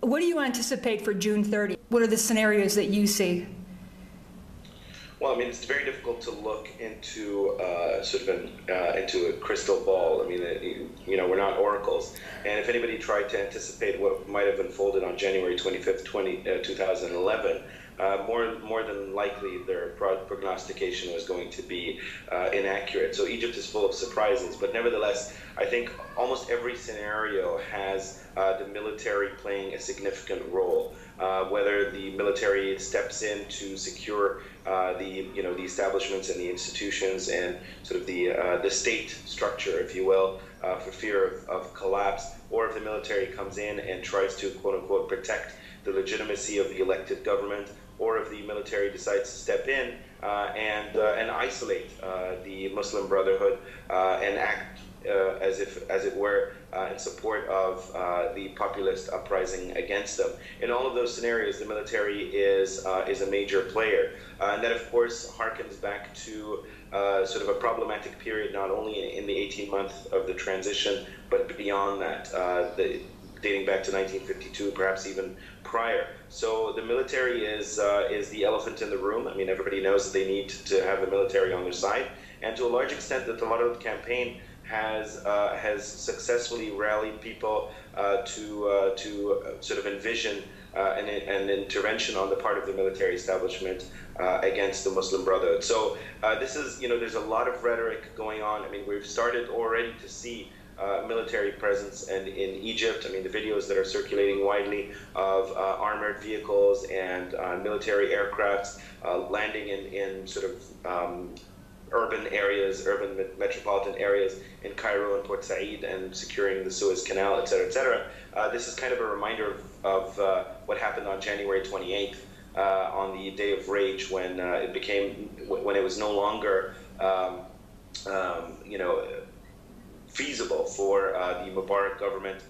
What do you anticipate for June 30? What are the scenarios that you see? Well, I mean, it's very difficult to look into into a crystal ball. I mean, we're not oracles. And if anybody tried to anticipate what might have unfolded on January 25th, 2011, more than likely their prognostication was going to be inaccurate. So Egypt is full of surprises, but nevertheless, I think almost every scenario has the military playing a significant role. Whether the military steps in to secure the establishments and the institutions and sort of the state structure, if you will, for fear of collapse, or if the military comes in and tries to quote unquote protect the legitimacy of the elected government, or if the military decides to step in and isolate the Muslim Brotherhood and act as it were in support of the populist uprising against them. In all of those scenarios, the military is a major player, and that of course harkens back to sort of a problematic period, not only in the 18 months of the transition, but beyond that, dating back to 1952, perhaps even prior. So the military is the elephant in the room. I mean, everybody knows that they need to have the military on their side, and to a large extent, the Tamarud campaign has successfully rallied people to sort of envision an intervention on the part of the military establishment against the Muslim Brotherhood. So this is, there's a lot of rhetoric going on. I mean, we've started already to see military presence in Egypt. I mean, the videos that are circulating widely of armored vehicles and military aircrafts landing in sort of urban areas, urban metropolitan areas in Cairo and Port Said, and securing the Suez Canal, et cetera, et cetera. This is kind of a reminder of what happened on January 28th, on the Day of Rage, when when it was no longer, feasible for the Mubarak government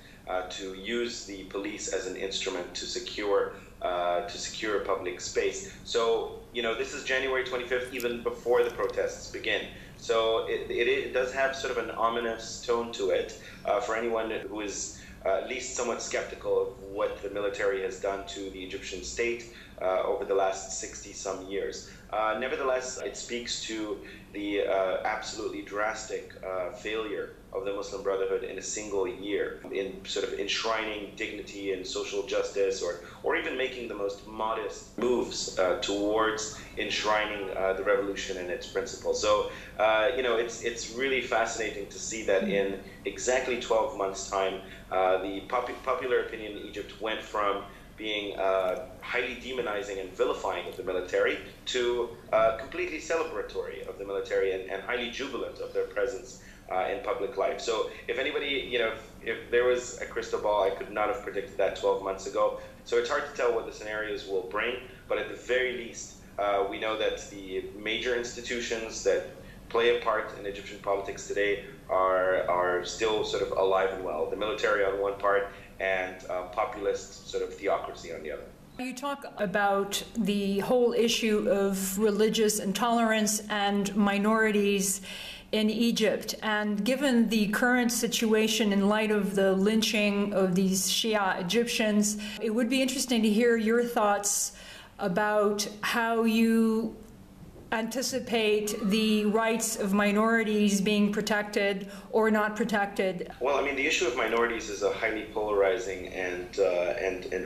to use the police as an instrument to secure public space. So, this is January 25th, even before the protests begin. So it does have sort of an ominous tone to it for anyone who is at least somewhat skeptical of what the military has done to the Egyptian state over the last 60-some years. Nevertheless, it speaks to the absolutely drastic failure of the Muslim Brotherhood in a single year in sort of enshrining dignity and social justice, or even making the most modest moves towards enshrining the revolution and its principles. So, it's really fascinating to see that in exactly 12 months' time, the popular opinion in Egypt went from being highly demonizing and vilifying of the military to completely celebratory of the military and highly jubilant of their presence in public life. So if anybody, if there was a crystal ball, I could not have predicted that 12 months ago. So it's hard to tell what the scenarios will bring, but at the very least, we know that the major institutions that play a part in Egyptian politics today are still sort of alive and well. The military on one part, and populist sort of theocracy on the other. You talk about the whole issue of religious intolerance and minorities in Egypt, and given the current situation in light of the lynching of these Shia Egyptians, it would be interesting to hear your thoughts about how you anticipate the rights of minorities being protected or not protected. Well, I mean, the issue of minorities is a highly polarizing and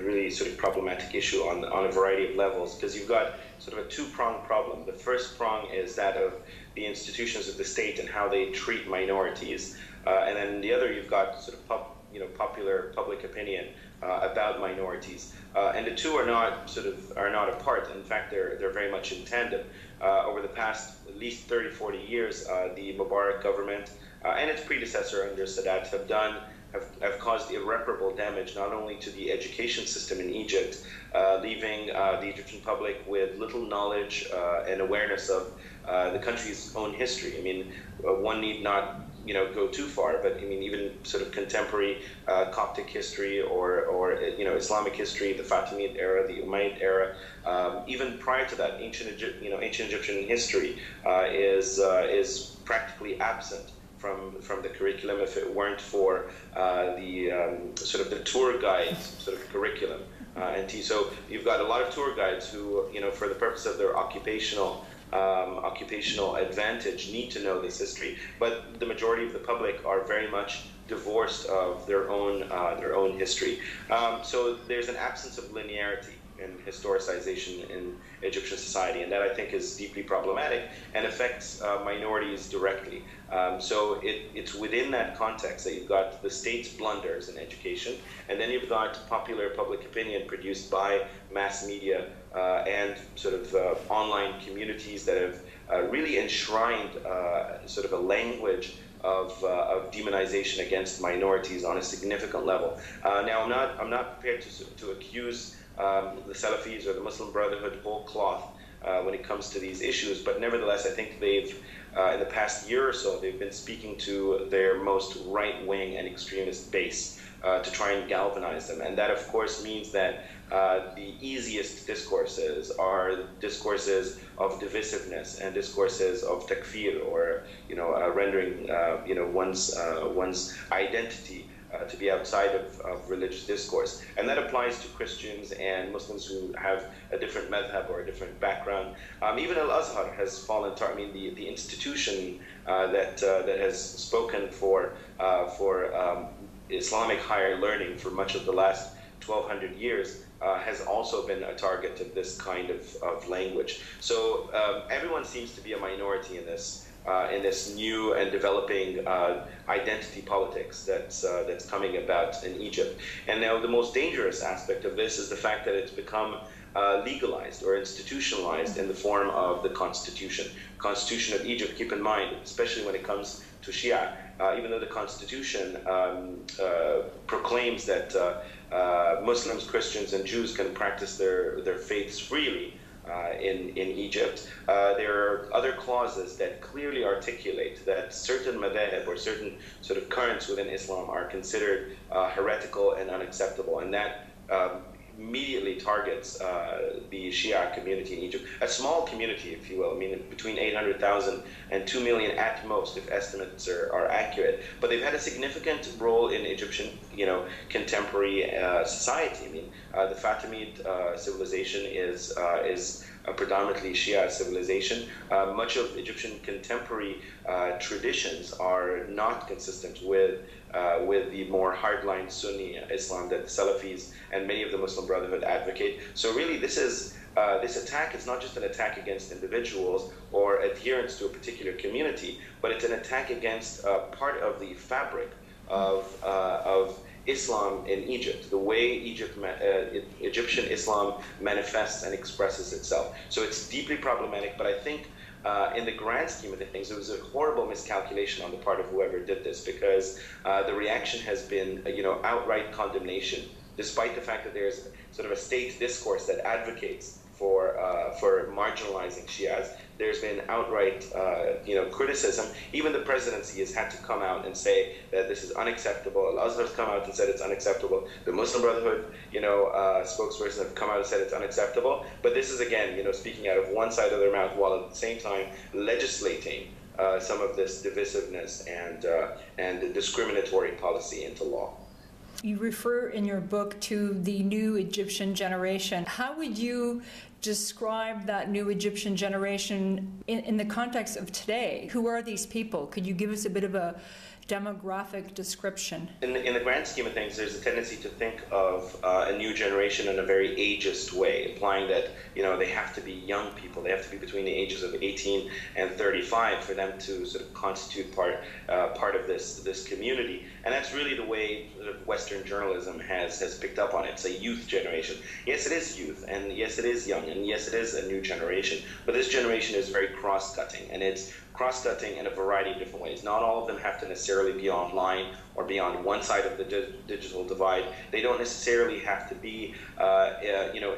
really sort of problematic issue on a variety of levels, because you've got sort of a two-pronged problem. The first prong is that of the institutions of the state and how they treat minorities, and then the other, you've got sort of popular public opinion about minorities, and the two are not apart. In fact, they're very much in tandem. Over the past at least 30, 40 years, the Mubarak government and its predecessor under Sadat have caused irreparable damage not only to the education system in Egypt, leaving the Egyptian public with little knowledge and awareness of the country's own history. I mean, one need not go too far, but I mean, even sort of contemporary Coptic history or Islamic history, the Fatimid era, the Umayyad era, even prior to that, ancient Egyptian history is practically absent from the curriculum if it weren't for sort of the tour guide sort of curriculum. So you've got a lot of tour guides who, for the purpose of their occupational advantage, need to know this history. But the majority of the public are very much divorced of their own history. So there's an absence of linearity in historicization in Egyptian society, and that I think is deeply problematic and affects minorities directly. So it's within that context that you've got the state's blunders in education, and then you've got popular public opinion produced by mass media and sort of online communities that have really enshrined sort of a language of demonization against minorities on a significant level. Now, I'm not prepared to accuse the Salafis or the Muslim Brotherhood whole cloth when it comes to these issues, but nevertheless, I think they've, in the past year or so, they've been speaking to their most right-wing and extremist base to try and galvanize them. And that, of course, means that the easiest discourses are discourses of divisiveness and discourses of takfir, or rendering one's identity to be outside of religious discourse. And that applies to Christians and Muslims who have a different madhab or a different background. Even Al-Azhar has fallen to, the institution that has spoken for Islamic higher learning for much of the last 1,200 years has also been a target of this kind of language. So everyone seems to be a minority in this new and developing identity politics that's coming about in Egypt. And now the most dangerous aspect of this is the fact that it's become legalized or institutionalized in the form of the Constitution of Egypt. Keep in mind, especially when it comes to Shia, even though the Constitution proclaims that Muslims, Christians, and Jews can practice their faiths freely in Egypt, there are other clauses that clearly articulate that certain madhab or certain sort of currents within Islam are considered heretical and unacceptable, and that immediately targets the Shia community in Egypt, a small community, if you will. Between 800,000 and 2 million at most, if estimates are accurate. But they've had a significant role in Egyptian, contemporary society. The Fatimid civilization is a predominantly Shia civilization. Much of Egyptian contemporary traditions are not consistent with the more hardline Sunni Islam that the Salafis and many of the Muslim Brotherhood advocate. So really, this attack is not just an attack against individuals or adherence to a particular community, but it's an attack against part of the fabric of Islam in Egypt, the way Egyptian Islam manifests and expresses itself. So it's deeply problematic, but I think in the grand scheme of things, it was a horrible miscalculation on the part of whoever did this, because the reaction has been, outright condemnation, despite the fact that there's sort of a state discourse that advocates for marginalizing Shias. There's been outright, criticism. Even the presidency has had to come out and say that this is unacceptable. Al-Azhar's come out and said it's unacceptable. The Muslim Brotherhood, spokesperson have come out and said it's unacceptable. But this is, again, speaking out of one side of their mouth, while at the same time legislating some of this divisiveness and discriminatory policy into law. You refer in your book to the new Egyptian generation. How would you describe that new Egyptian generation in the context of today? Who are these people? Could you give us a bit of a demographic description? In the grand scheme of things, there's a tendency to think of a new generation in a very ageist way, implying that they have to be young people. They have to be between the ages of 18 and 35 for them to sort of constitute part of this community. And that's really the way Western journalism has picked up on it. It's a youth generation. Yes, it is youth, and yes, it is young, and yes, it is a new generation. But this generation is very cross-cutting, and it's cross-cutting in a variety of different ways. Not all of them have to necessarily be online or be on one side of the digital divide. They don't necessarily have to be,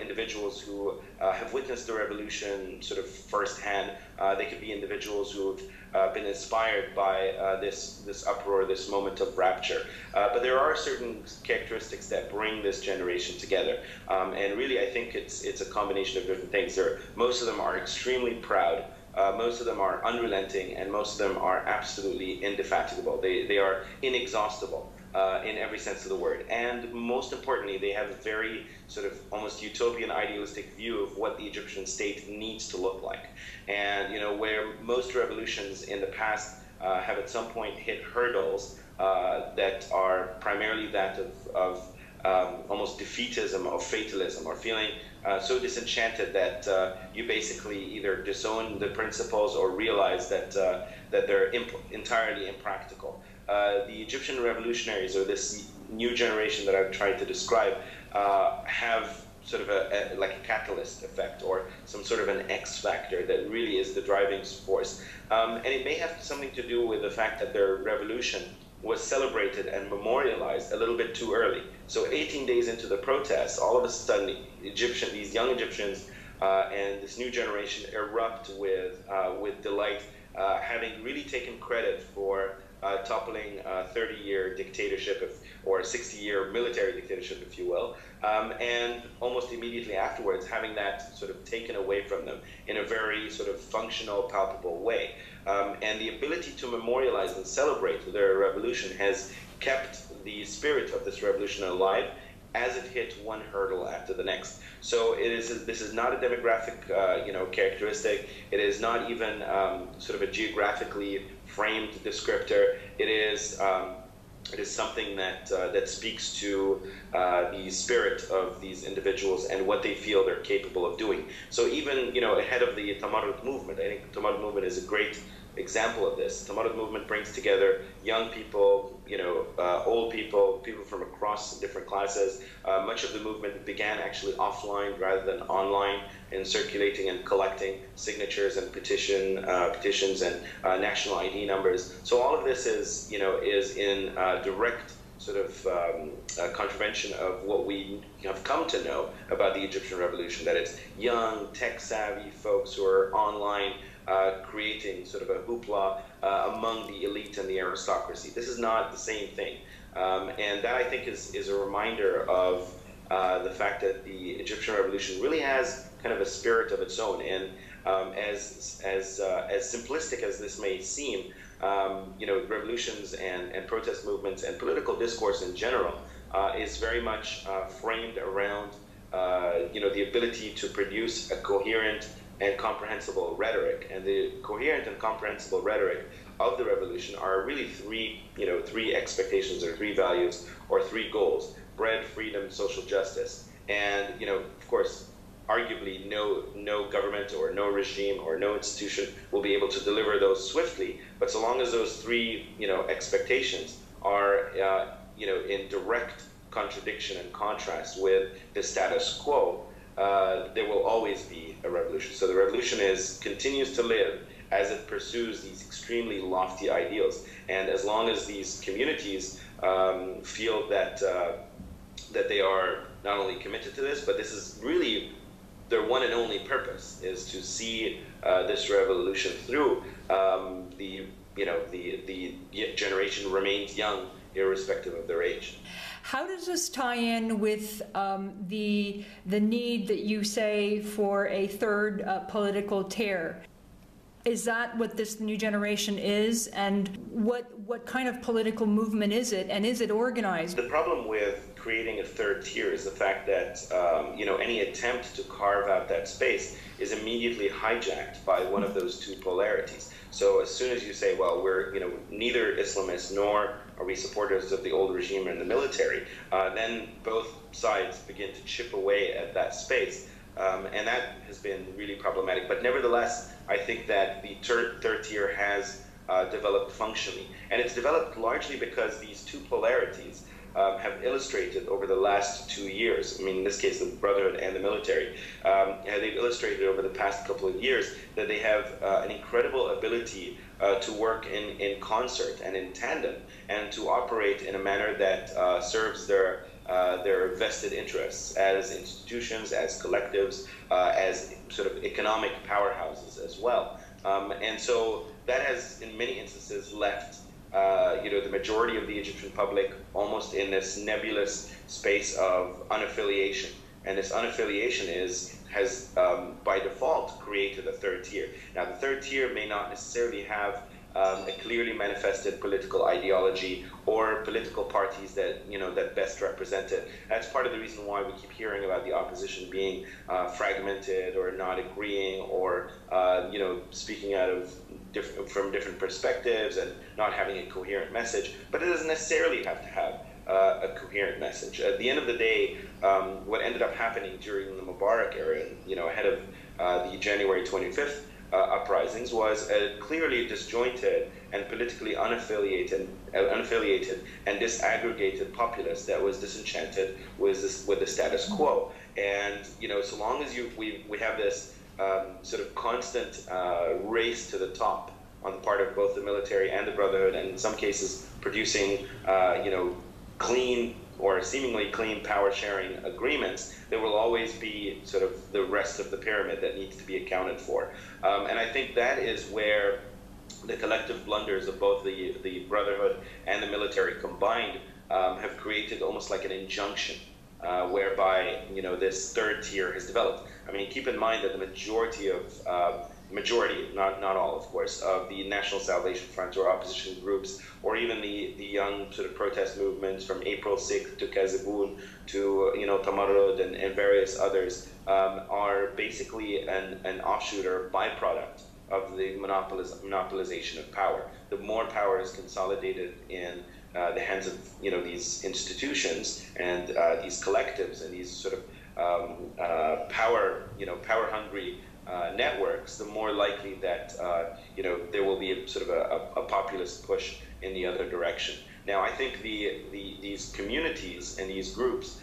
individuals who have witnessed the revolution sort of firsthand. They could be individuals who have been inspired by this uproar, this moment of rapture. But there are certain characteristics that bring this generation together. And really, I think it's a combination of different things. Most of them are extremely proud most of them are unrelenting, and most of them are absolutely indefatigable. They are inexhaustible in every sense of the word. And most importantly, they have a very sort of almost utopian, idealistic view of what the Egyptian state needs to look like. And, where most revolutions in the past have at some point hit hurdles that are primarily that of almost defeatism, of fatalism, or feeling so disenchanted that you basically either disown the principles or realize that they're entirely impractical. The Egyptian revolutionaries, or this new generation that I've tried to describe, have sort of like a catalyst effect, or some sort of an X factor that really is the driving force. And it may have something to do with the fact that their revolution was celebrated and memorialized a little bit too early. So 18 days into the protests, all of a sudden, these young Egyptians and this new generation erupt with delight, having really taken credit for toppling a 30-year dictatorship, or a 60-year military dictatorship, if you will, and almost immediately afterwards having that sort of taken away from them in a very sort of functional, palpable way. And the ability to memorialize and celebrate their revolution has kept the spirit of this revolution alive as it hit one hurdle after the next. So this is not a demographic characteristic. It is not even sort of a geographically framed descriptor. It is something that speaks to the spirit of these individuals and what they feel they're capable of doing. So even ahead of the Tamarrud movement, I think the Tamarrud movement is a great example of this. The Tamarrud movement brings together young people, old people, people from across different classes. Much of the movement began actually offline rather than online, in circulating and collecting signatures and petitions and national ID numbers. So all of this is in direct sort of contravention of what we have come to know about the Egyptian revolution, that it's young, tech-savvy folks who are online, creating sort of a hoopla among the elite and the aristocracy. This is not the same thing. And that, I think, is a reminder of the fact that the Egyptian revolution really has kind of a spirit of its own. And as simplistic as this may seem, revolutions and protest movements and political discourse in general is very much framed around the ability to produce a coherent and comprehensible rhetoric. And the coherent and comprehensible rhetoric of the revolution are really three expectations, or three values, or three goals: bread, freedom, social justice. And of course, arguably no government or no regime or no institution will be able to deliver those swiftly, but so long as those three expectations are in direct contradiction and contrast with the status quo, there will always be a revolution. So the revolution continues to live as it pursues these extremely lofty ideals. And as long as these communities feel that they are not only committed to this, but this is really their one and only purpose, is to see this revolution through, the generation remains young, irrespective of their age. How does this tie in with the need that you say for a third political tier? Is that what this new generation is, and what kind of political movement is it, and is it organized? The problem with creating a third tier is the fact that any attempt to carve out that space is immediately hijacked by one of those two polarities. So as soon as you say, well, we're neither Islamists nor are we supporters of the old regime and the military, then both sides begin to chip away at that space. And that has been really problematic. But nevertheless, I think that the third tier has developed functionally. And it's developed largely because these two polarities have illustrated over the last 2 years, I mean, in this case, the Brotherhood and the military, they've illustrated over the past couple of years that they have an incredible ability to work in concert and in tandem, and to operate in a manner that serves their vested interests as institutions, as collectives, as sort of economic powerhouses as well. And so that has, in many instances, left the majority of the Egyptian public almost in this nebulous space of unaffiliation. And this unaffiliation is by default created a third tier. Now, the third tier may not necessarily have a clearly manifested political ideology or political parties that that best represent it. That's part of the reason why we keep hearing about the opposition being fragmented or not agreeing or speaking out of from different perspectives and not having a coherent message. But it doesn't necessarily have to have a coherent message. At the end of the day, what ended up happening during the Mubarak era, ahead of the January 25th uprisings, was a clearly disjointed and politically unaffiliated and disaggregated populace that was disenchanted with the status quo. And so long as we have this sort of constant race to the top on the part of both the military and the Brotherhood, and in some cases producing clean or seemingly clean power-sharing agreements, there will always be sort of the rest of the pyramid that needs to be accounted for. And I think that is where the collective blunders of both the Brotherhood and the military combined have created almost like an injunction whereby this third tier has developed. I mean, keep in mind that the majority, not all, of course, of the National Salvation Front or opposition groups, or even the young sort of protest movements from April 6th to Kazibun to Tamarrud and various others are basically an offshoot or byproduct of the monopolization of power. The more power is consolidated in the hands of these institutions and these collectives and these sort of power-hungry networks, the more likely that there will be sort of a populist push in the other direction. Now, I think these communities and these groups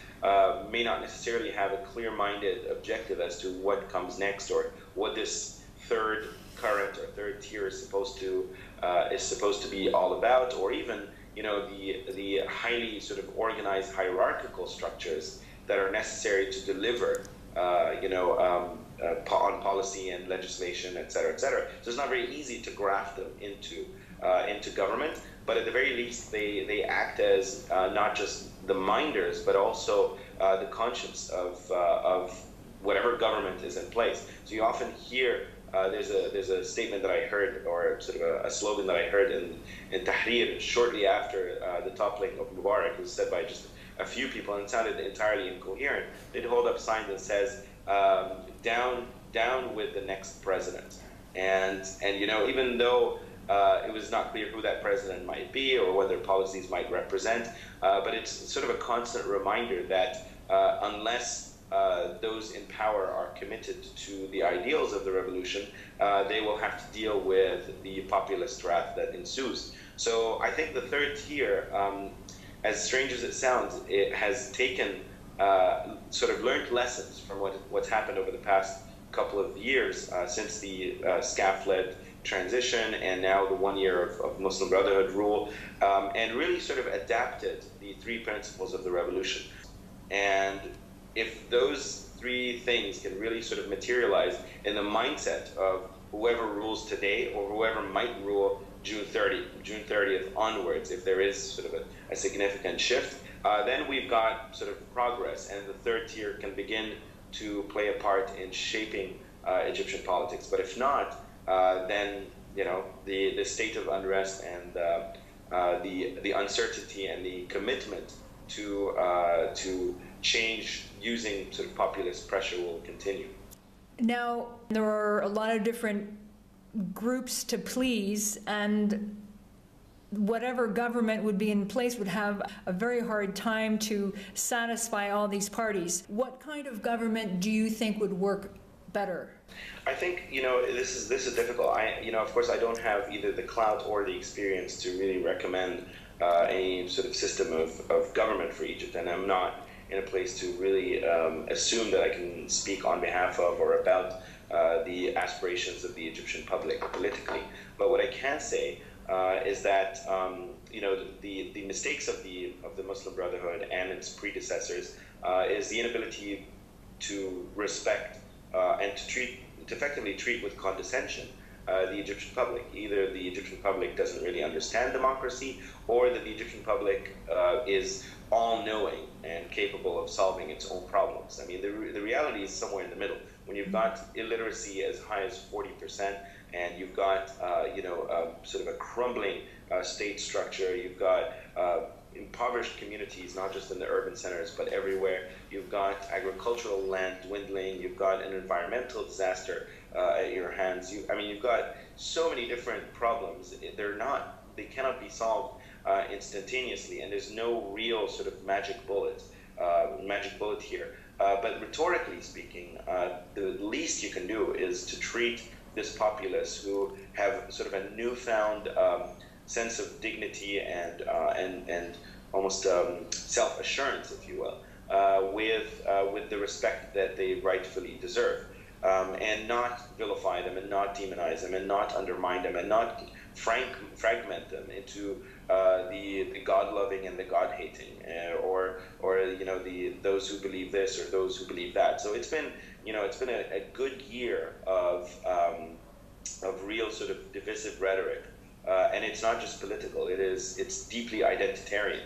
may not necessarily have a clear-minded objective as to what comes next or what this third current or third tier is supposed to be all about, or even the highly sort of organized hierarchical structures that are necessary to deliver on policy and legislation, et cetera, et cetera. So it's not very easy to graft them into government, but at the very least they act as not just the minders, but also the conscience of whatever government is in place. So you often hear there's a statement that I heard, or sort of a slogan that I heard in Tahrir shortly after the toppling of Mubarak. It was said by just a few people and it sounded entirely incoherent. They'd hold up signs that says down with the next president, and even though it was not clear who that president might be or what their policies might represent, but it's sort of a constant reminder that unless those in power are committed to the ideals of the revolution, they will have to deal with the populist wrath that ensues. So I think the third tier, as strange as it sounds, it has taken sort of learned lessons from what's happened over the past couple of years since the SCAF-led transition and now the 1 year of Muslim Brotherhood rule, and really sort of adapted the three principles of the revolution. And if those three things can really sort of materialize in the mindset of whoever rules today or whoever might rule June 30th onwards, if there is sort of a significant shift, then we've got sort of progress, and the third tier can begin to play a part in shaping Egyptian politics. But if not, then the state of unrest and the uncertainty and the commitment to change using sort of populist pressure will continue. Now, there are a lot of different groups to please, and whatever government would be in place would have a very hard time to satisfy all these parties. What kind of government do you think would work better? I think this is difficult. Of course, I don't have either the clout or the experience to really recommend any sort of system of government for Egypt, and I'm not in a place to really assume that I can speak on behalf of or about the aspirations of the Egyptian public politically. But what I can say is that the mistakes of the Muslim Brotherhood and its predecessors is the inability to respect and to effectively treat with condescension the Egyptian public. Either the Egyptian public doesn't really understand democracy, or that the Egyptian public is all-knowing and capable of solving its own problems. I mean, the reality is somewhere in the middle. when you've got illiteracy as high as 40%, and you've got sort of a crumbling state structure, you've got impoverished communities, not just in the urban centers, but everywhere. You've got agricultural land dwindling. You've got an environmental disaster at your hands. You've got so many different problems. They cannot be solved instantaneously, and there's no real sort of magic bullet here. But rhetorically speaking, the least you can do is to treat this populace who have sort of a newfound sense of dignity and almost self-assurance, if you will, with the respect that they rightfully deserve, and not vilify them, and not demonize them, and not undermine them, and not fragment them into the God-loving and the God-hating, or those who believe this or those who believe that. So it's been a good year of real sort of divisive rhetoric. And it's not just political, it's deeply identitarian,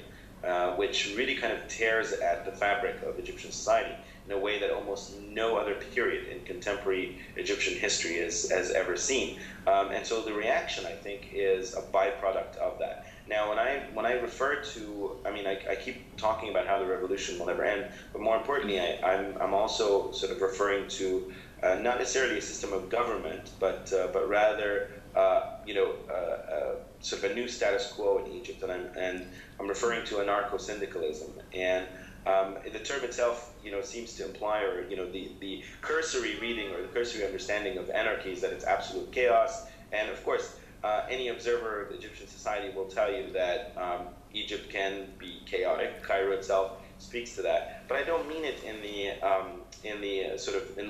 which really kind of tears at the fabric of Egyptian society in a way that almost no other period in contemporary Egyptian history has ever seen. And so the reaction, I think, is a byproduct of that. Now, when I refer to, I keep talking about how the revolution will never end, but more importantly, I'm also sort of referring to not necessarily a system of government, but rather sort of a new status quo in Egypt, and I'm referring to anarcho-syndicalism. And the term itself, seems to imply, or the cursory reading or the cursory understanding of anarchy is that it's absolute chaos. And of course, any observer of Egyptian society will tell you that Egypt can be chaotic. Cairo itself speaks to that, but I don't mean it in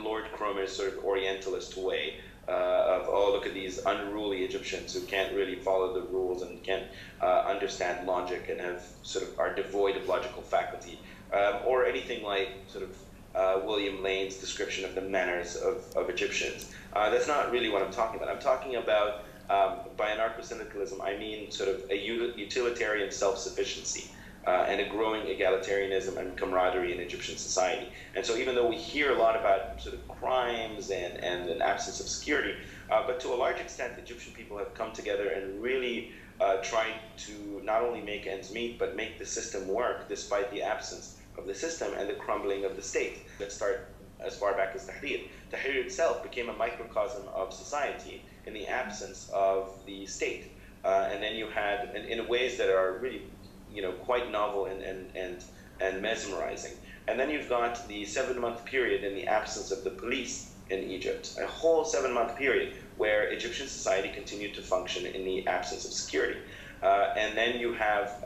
Lord Cromer's sort of Orientalist way. Of, oh, look at these unruly Egyptians who can't really follow the rules and can't understand logic and are devoid of logical faculty, or anything like sort of William Lane's description of the manners of Egyptians. That's not really what I'm talking about. I'm talking about, by anarcho-syndicalism, I mean sort of a utilitarian self-sufficiency. And a growing egalitarianism and camaraderie in Egyptian society. And so even though we hear a lot about sort of crimes and an absence of security, but to a large extent, Egyptian people have come together and really tried to not only make ends meet, but make the system work despite the absence of the system and the crumbling of the state. Let's start as far back as Tahrir. Tahrir itself became a microcosm of society in the absence of the state. And then you had, in ways that are really quite novel and mesmerizing. And then you've got the 7-month period in the absence of the police in Egypt, a whole 7-month period where Egyptian society continued to function in the absence of security. And then you have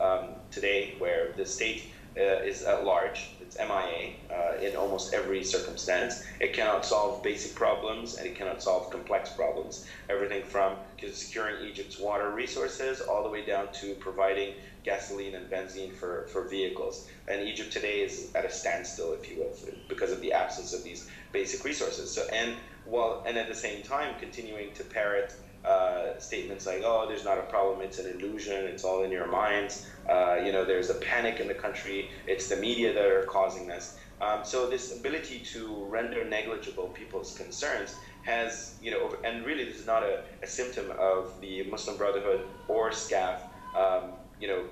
today where the state is at large, it's MIA in almost every circumstance. It cannot solve basic problems and it cannot solve complex problems. Everything from securing Egypt's water resources all the way down to providing gasoline and benzene for vehicles. And Egypt today is at a standstill, if you will, because of the absence of these basic resources. So, and at the same time continuing to parrot statements like, oh, there's not a problem, it's an illusion, it's all in your minds, there's a panic in the country, it's the media that are causing this. So this ability to render negligible people's concerns has, and really this is not a symptom of the Muslim Brotherhood or SCAF,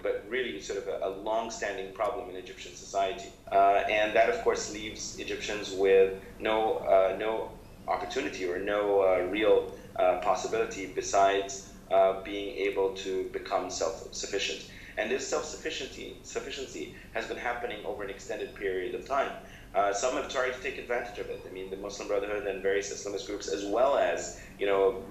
but really sort of a long-standing problem in Egyptian society. And that, of course, leaves Egyptians with no opportunity or no real possibility besides being able to become self-sufficient. And this self-sufficiency has been happening over an extended period of time. Some have tried to take advantage of it. I mean, the Muslim Brotherhood and various Islamist groups, as well as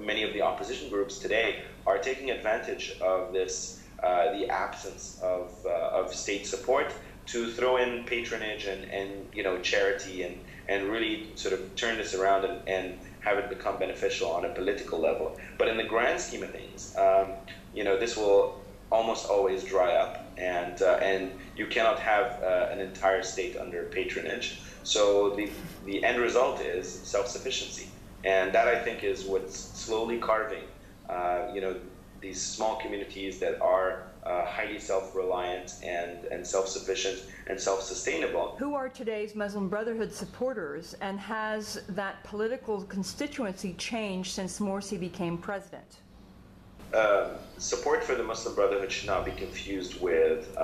many of the opposition groups today, are taking advantage of this, the absence of state support, to throw in patronage and charity and really sort of turn this around and have it become beneficial on a political level. But in the grand scheme of things, this will almost always dry up, and you cannot have an entire state under patronage. So the end result is self-sufficiency, and that, I think, is what's slowly carving these small communities that are highly self-reliant and self-sufficient and self-sustainable. Who are today's Muslim Brotherhood supporters, and has that political constituency changed since Morsi became president? Support for the Muslim Brotherhood should not be confused with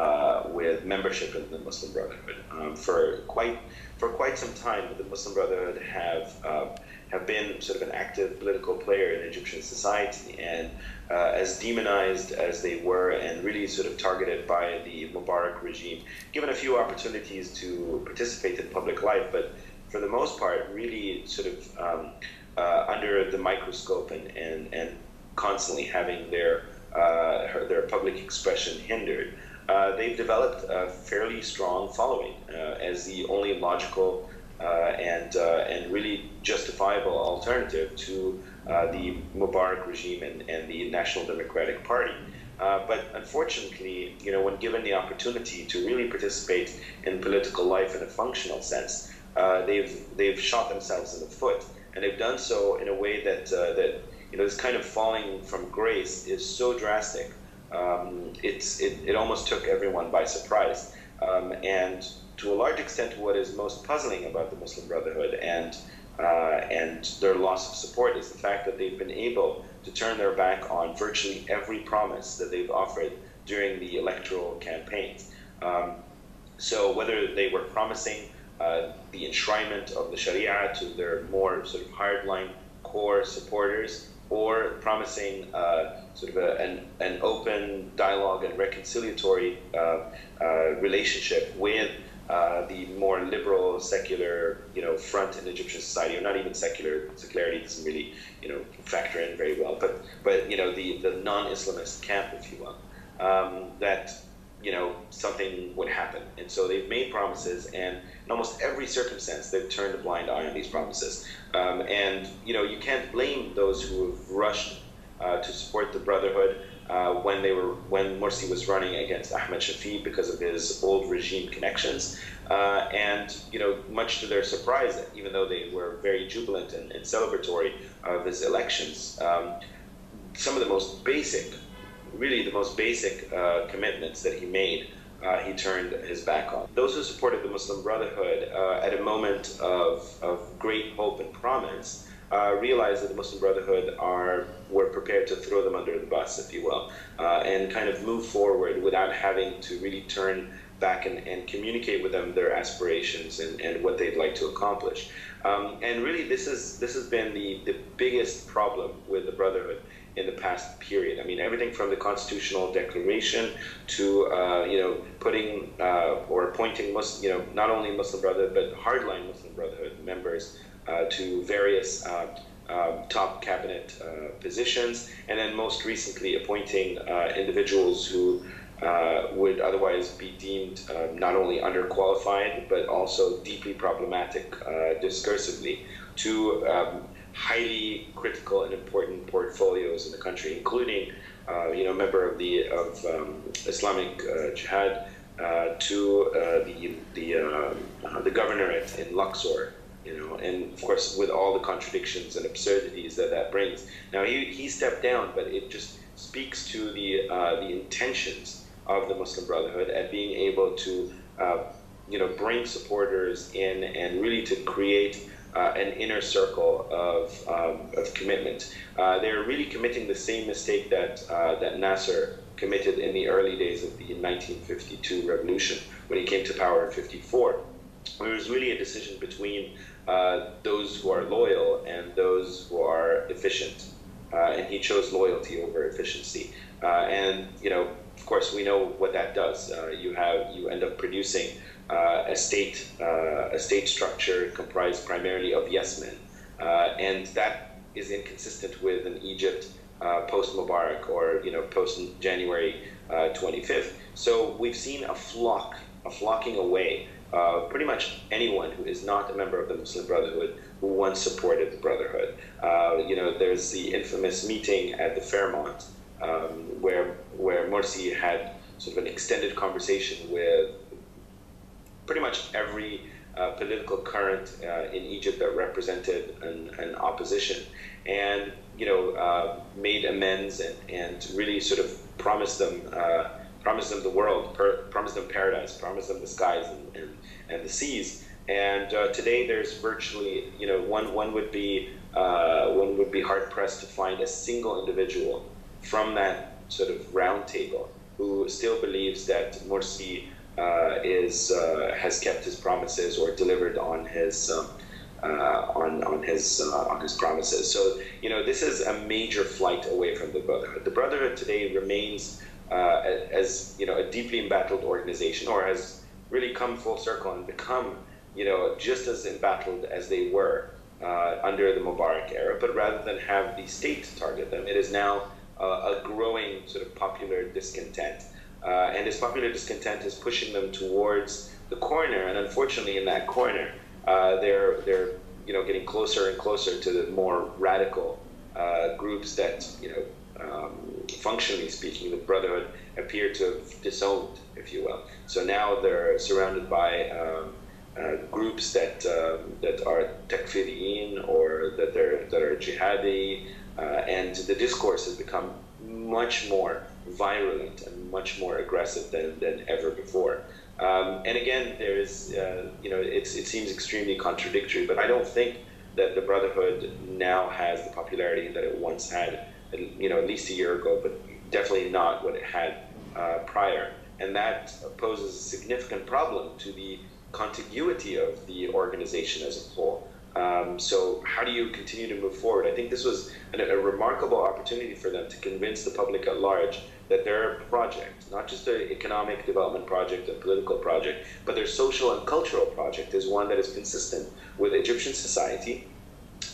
membership in the Muslim Brotherhood. For quite some time, the Muslim Brotherhood have been sort of an active political player in Egyptian society, and as demonized as they were, and really sort of targeted by the Mubarak regime, given a few opportunities to participate in public life, but for the most part, really sort of under the microscope and constantly having their public expression hindered. They've developed a fairly strong following as the only logical and really justifiable alternative to the Mubarak regime and the National Democratic Party. But unfortunately, when given the opportunity to really participate in political life in a functional sense, they've shot themselves in the foot, and they've done so in a way that this kind of falling from grace is so drastic. It almost took everyone by surprise, and to a large extent, what is most puzzling about the Muslim Brotherhood and their loss of support is the fact that they've been able to turn their back on virtually every promise that they've offered during the electoral campaigns. So whether they were promising the enshrinement of the Sharia to their more sort of hardline core supporters, or promising sort of an open dialogue and reconciliatory relationship with the more liberal, secular, front in Egyptian society, or not even secular. Secularity doesn't really, factor in very well. But the non-Islamist camp, if you will, that something would happen. And so they've made promises, and in almost every circumstance, they've turned a blind eye on these promises. And you can't blame those who have rushed to support the Brotherhood when Morsi was running against Ahmed Shafiq because of his old regime connections. And much to their surprise, even though they were very jubilant and celebratory of his elections, some of the most basic commitments that he made, he turned his back on. Those who supported the Muslim Brotherhood at a moment of great hope and promise realized that the Muslim Brotherhood were prepared to throw them under the bus, if you will, and kind of move forward without having to really turn back and communicate with them their aspirations and what they'd like to accomplish. And really, this has been the biggest problem with the Brotherhood in the past period. I mean, everything from the constitutional declaration to putting or appointing not only Muslim Brotherhood but hardline Muslim Brotherhood members to various top cabinet positions, and then most recently appointing individuals who would otherwise be deemed not only underqualified but also deeply problematic discursively to highly critical and important portfolios in the country, including a member of the Islamic Jihad to the governorate in Luxor. And of course, with all the contradictions and absurdities that brings. Now, he stepped down, but it just speaks to the intentions of the Muslim Brotherhood at being able to, bring supporters in and really to create an inner circle of commitment. They're really committing the same mistake that Nasser committed in the early days of the 1952 revolution when he came to power in '54. It was really a decision between those who are loyal and those who are efficient, and he chose loyalty over efficiency. And of course, we know what that does. You end up producing a state structure comprised primarily of yes men, and that is inconsistent with an Egypt post Mubarak or post January 25th. So we've seen a flocking away of pretty much anyone who is not a member of the Muslim Brotherhood who once supported the Brotherhood. There's the infamous meeting at the Fairmont where Morsi had sort of an extended conversation with pretty much every political current in Egypt that represented an opposition, and made amends and really sort of promised them promised them the world, promised them paradise, promised them the skies and the seas. And today there's virtually, one would be hard pressed to find a single individual from that sort of round table who still believes that Morsi has kept his promises or delivered on his promises. So this is a major flight away from the Brotherhood. The Brotherhood today remains as a deeply embattled organization, or has really come full circle and become just as embattled as they were under the Mubarak era. But rather than have the state target them, it is now a growing sort of popular discontent. And this popular discontent is pushing them towards the corner, and unfortunately in that corner, they're getting closer and closer to the more radical groups that, functionally speaking, the Brotherhood appear to have disowned, if you will. So now they're surrounded by groups that are takfiriyin, or that are jihadi, and the discourse has become much more virulent and much more aggressive than ever before. And again, there is, it seems extremely contradictory, but I don't think that the Brotherhood now has the popularity that it once had, at least a year ago, but definitely not what it had prior. And that poses a significant problem to the contiguity of the organization as a whole. So how do you continue to move forward? I think this was a remarkable opportunity for them to convince the public at large that their project, not just an economic development project, a political project, but their social and cultural project is one that is consistent with Egyptian society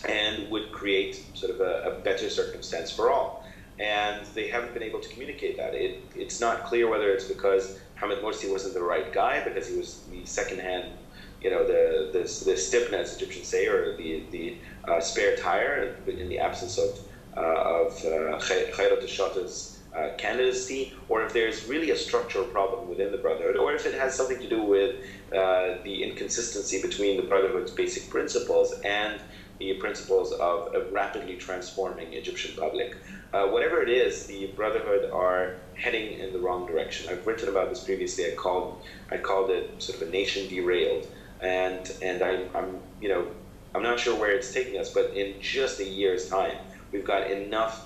and would create sort of a better circumstance for all. And they haven't been able to communicate that. It's not clear whether it's because Mohamed Morsi wasn't the right guy, because he was the second-hand, the stipna, as Egyptians say, or the spare tire in the absence of Khairat al-Shata's candidacy, or if there's really a structural problem within the Brotherhood, or if it has something to do with the inconsistency between the Brotherhood's basic principles and the principles of a rapidly transforming Egyptian public. Whatever it is, the Brotherhood are heading in the wrong direction. I've written about this previously. I called it sort of a nation derailed, and I'm not sure where it's taking us, but in just a year's time, we've got enough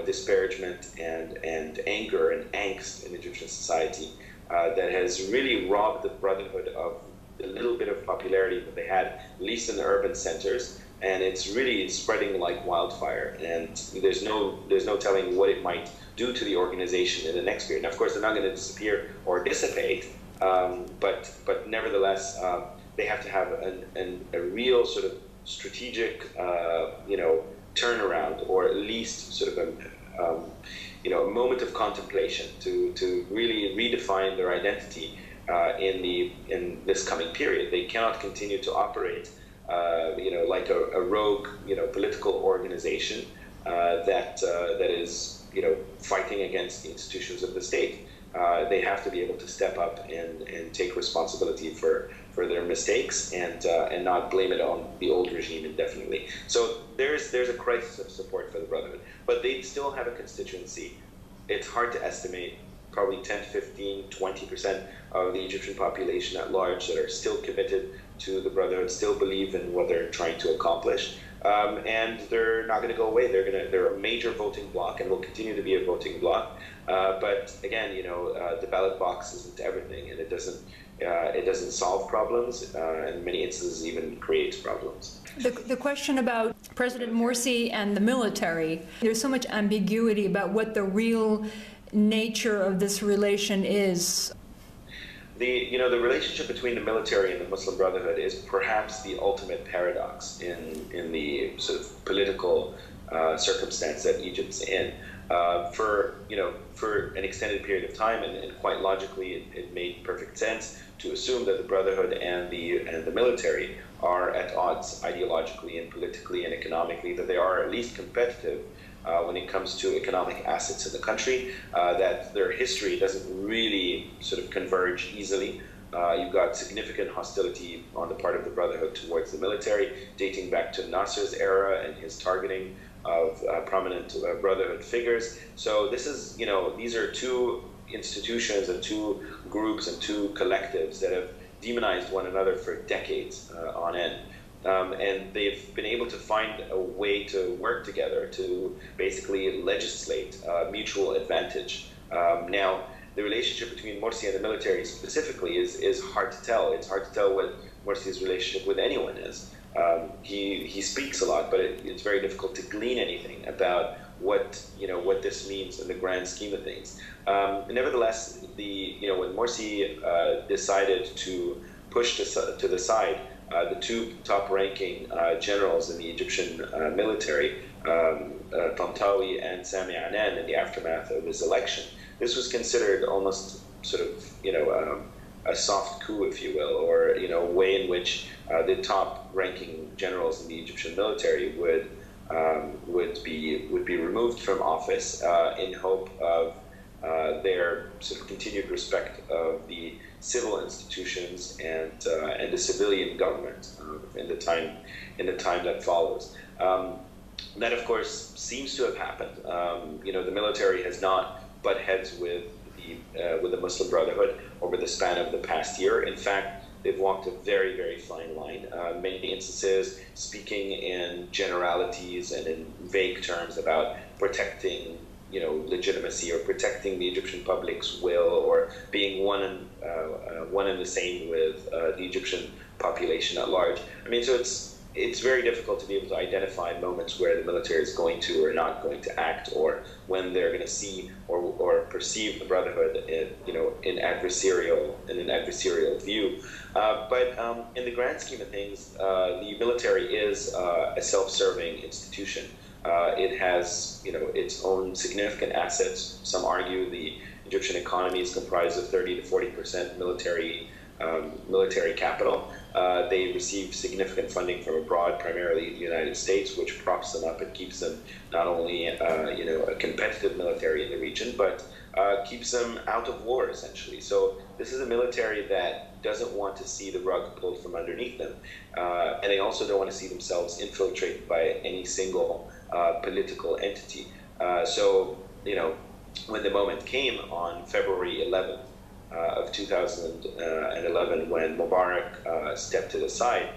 disparagement and anger and angst in Egyptian society that has really robbed the Brotherhood of the little bit of popularity that they had, at least in the urban centers, and it's really spreading like wildfire. And there's no telling what it might do to the organization in the next period. Now, of course, they're not going to disappear or dissipate, but nevertheless, they have to have a real sort of strategic, turnaround, or at least sort of a moment of contemplation to really redefine their identity in this coming period. They cannot continue to operate like a rogue political organization that is fighting against the institutions of the state. They have to be able to step up and take responsibility for their mistakes and not blame it on the old regime indefinitely. So there's a crisis of support for the Brotherhood, but they still have a constituency. It's hard to estimate, probably 10, 15, 20% of the Egyptian population at large that are still committed to the Brotherhood, still believe in what they're trying to accomplish. And they're not going to go away. They're a major voting bloc and will continue to be a voting bloc. But again, the ballot box isn't everything, and it doesn't solve problems, and in many instances even creates problems. The question about President Morsi and the military, there's so much ambiguity about what the real nature of this relation is. The relationship between the military and the Muslim Brotherhood is perhaps the ultimate paradox in the sort of political circumstance that Egypt's in. For an extended period of time, and quite logically, it made perfect sense to assume that the Brotherhood and the military are at odds ideologically and politically and economically, that they are at least competitive when it comes to economic assets in the country, that their history doesn't really sort of converge easily. You've got significant hostility on the part of the Brotherhood towards the military, dating back to Nasser's era and his targeting of prominent Brotherhood figures. So this is, these are two, institutions and two groups and two collectives that have demonized one another for decades on end. And they've been able to find a way to work together to basically legislate mutual advantage. Now, the relationship between Morsi and the military specifically is hard to tell. It's hard to tell what Morsi's relationship with anyone is. He speaks a lot, but it's very difficult to glean anything about what this means in the grand scheme of things. Nevertheless, when Morsi decided to push to the side the two top-ranking generals in the Egyptian military, Tantawi and Sami Anan, in the aftermath of his election, this was considered almost sort of, a soft coup, if you will, or a way in which the top-ranking generals in the Egyptian military would be removed from office in hope of their sort of continued respect of the civil institutions and the civilian government in the time that follows. That, of course, seems to have happened. The military has not butt heads with the Muslim Brotherhood over the span of the past year. In fact, they've walked a very, very fine line. Many instances speaking in generalities and in vague terms about protecting, legitimacy or protecting the Egyptian public's will, or being one and the same with the Egyptian population at large. I mean, so it's very difficult to be able to identify moments where the military is going to or not going to act, or when they're going to see or perceive the Brotherhood in an adversarial view. But in the grand scheme of things, the military is a self-serving institution. It has its own significant assets. Some argue the Egyptian economy is comprised of 30 to 40% military capital. They receive significant funding from abroad, primarily the United States, which props them up and keeps them not only a competitive military in the region, but keeps them out of war, essentially. So this is a military that doesn't want to see the rug pulled from underneath them, and they also don't want to see themselves infiltrated by any single political entity. So when the moment came on February 11th, of 2011, when Mubarak stepped to the side,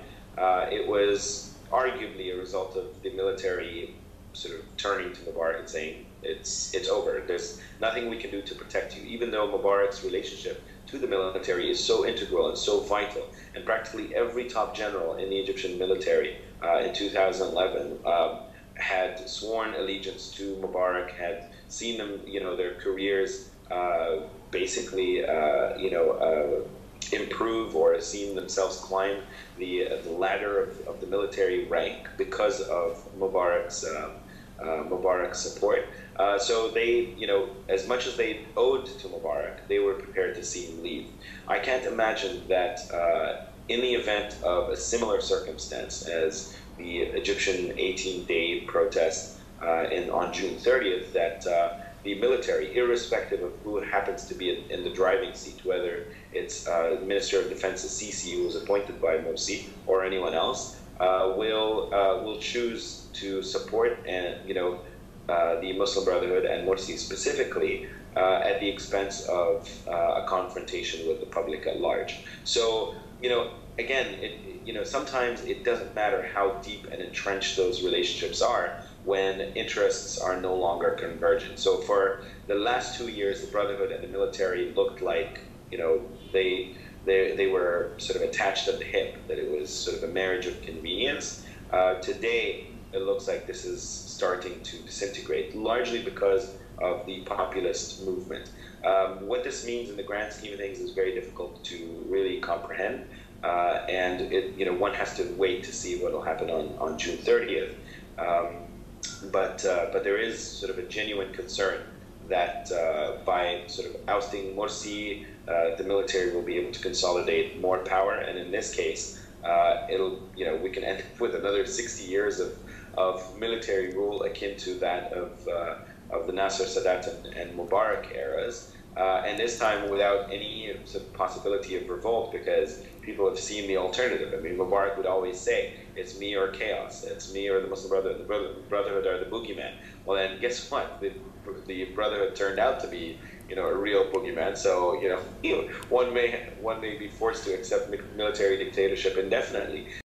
it was arguably a result of the military sort of turning to Mubarak and saying, it's over. There's nothing we can do to protect you, even though Mubarak's relationship to the military is so integral and so vital. And practically every top general in the Egyptian military in 2011 had sworn allegiance to Mubarak, had seen them, their careers basically, improve, or seen themselves climb the ladder of the military rank because of Mubarak's support. So they, as much as they owed to Mubarak, they were prepared to see him leave. I can't imagine that in the event of a similar circumstance as the Egyptian 18-day protest on June 30th, that the military, irrespective of who happens to be in the driving seat, whether it's the Minister of Defense Sisi, who was appointed by Morsi, or anyone else, will choose to support the Muslim Brotherhood and Morsi specifically at the expense of a confrontation with the public at large. So, again, sometimes it doesn't matter how deep and entrenched those relationships are when interests are no longer convergent. So for the last 2 years, the Brotherhood and the military looked like, they were sort of attached at the hip, that it was sort of a marriage of convenience. Today, it looks like this is starting to disintegrate, largely because of the populist movement. What this means in the grand scheme of things is very difficult to really comprehend, and one has to wait to see what will happen on June 30th. But there is sort of a genuine concern that by sort of ousting Morsi, the military will be able to consolidate more power, and in this case, we can end up with another 60 years of military rule akin to that of the Nasser, Sadat, and Mubarak eras, and this time without any sort of possibility of revolt, because people have seen the alternative. I mean, Mubarak would always say, it's me or chaos, it's me or the Muslim Brotherhood, the Brotherhood are the boogeyman. Well, then guess what? The Brotherhood turned out to be, a real boogeyman. So one may be forced to accept military dictatorship indefinitely.